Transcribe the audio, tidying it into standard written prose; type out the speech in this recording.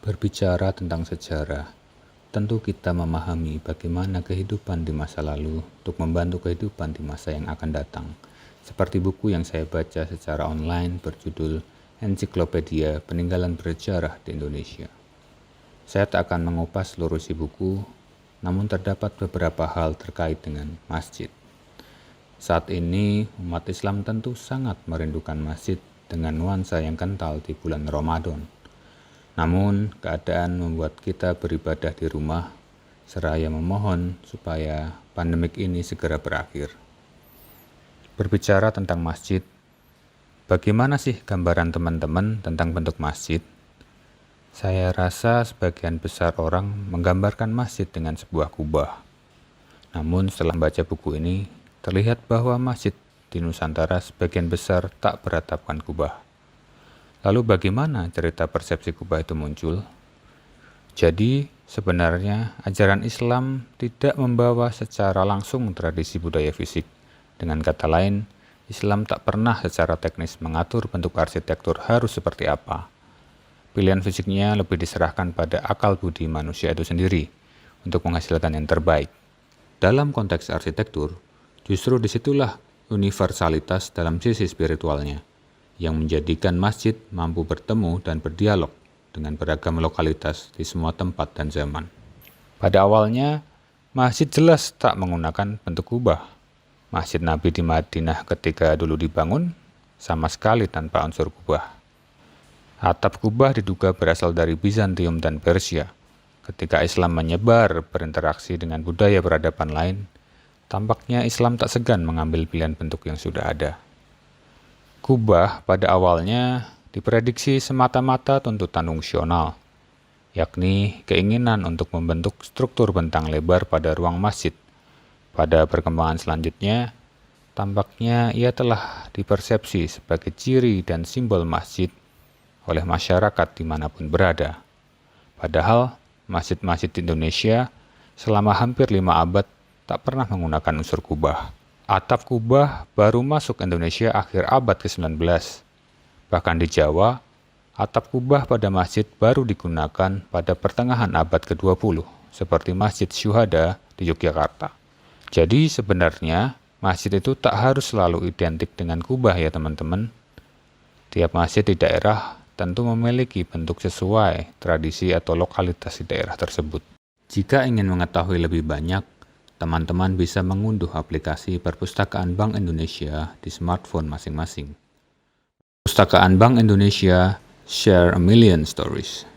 Berbicara tentang sejarah, tentu kita memahami bagaimana kehidupan di masa lalu untuk membantu kehidupan di masa yang akan datang. Seperti buku yang saya baca secara online berjudul Ensiklopedia Peninggalan Bersejarah di Indonesia. Saya tak akan mengupas seluruh isi buku, namun terdapat beberapa hal terkait dengan masjid. Saat ini, umat Islam tentu sangat merindukan masjid dengan nuansa yang kental di bulan Ramadan. Namun, keadaan membuat kita beribadah di rumah, seraya memohon supaya pandemik ini segera berakhir. Berbicara tentang masjid, bagaimana sih gambaran teman-teman tentang bentuk masjid? Saya rasa sebagian besar orang menggambarkan masjid dengan sebuah kubah. Namun setelah membaca buku ini, terlihat bahwa masjid di Nusantara sebagian besar tak beratapkan kubah. Lalu bagaimana cerita persepsi kubah itu muncul? Jadi, sebenarnya ajaran Islam tidak membawa secara langsung tradisi budaya fisik. Dengan kata lain, Islam tak pernah secara teknis mengatur bentuk arsitektur harus seperti apa. Pilihan fisiknya lebih diserahkan pada akal budi manusia itu sendiri untuk menghasilkan yang terbaik. Dalam konteks arsitektur, justru disitulah universalitas dalam sisi spiritualnya, yang menjadikan masjid mampu bertemu dan berdialog dengan beragam lokalitas di semua tempat dan zaman. Pada awalnya, masjid jelas tak menggunakan bentuk kubah. Masjid Nabi di Madinah ketika dulu dibangun, sama sekali tanpa unsur kubah. Atap kubah diduga berasal dari Bizantium dan Persia. Ketika Islam menyebar berinteraksi dengan budaya peradaban lain, tampaknya Islam tak segan mengambil pilihan bentuk yang sudah ada. Kubah pada awalnya diprediksi semata-mata tuntutan fungsional, yakni keinginan untuk membentuk struktur bentang lebar pada ruang masjid. Pada perkembangan selanjutnya, tampaknya ia telah dipersepsi sebagai ciri dan simbol masjid oleh masyarakat dimanapun berada. Padahal, masjid-masjid di Indonesia selama hampir 5 abad tak pernah menggunakan unsur kubah. Atap kubah baru masuk Indonesia akhir abad ke-19. Bahkan di Jawa, atap kubah pada masjid baru digunakan pada pertengahan abad ke-20, seperti Masjid Syuhada di Yogyakarta. Jadi sebenarnya, masjid itu tak harus selalu identik dengan kubah ya teman-teman. Tiap masjid di daerah tentu memiliki bentuk sesuai tradisi atau lokalitas di daerah tersebut. Jika ingin mengetahui lebih banyak, teman-teman bisa mengunduh aplikasi Perpustakaan Bank Indonesia di smartphone masing-masing. Perpustakaan Bank Indonesia, share a million stories.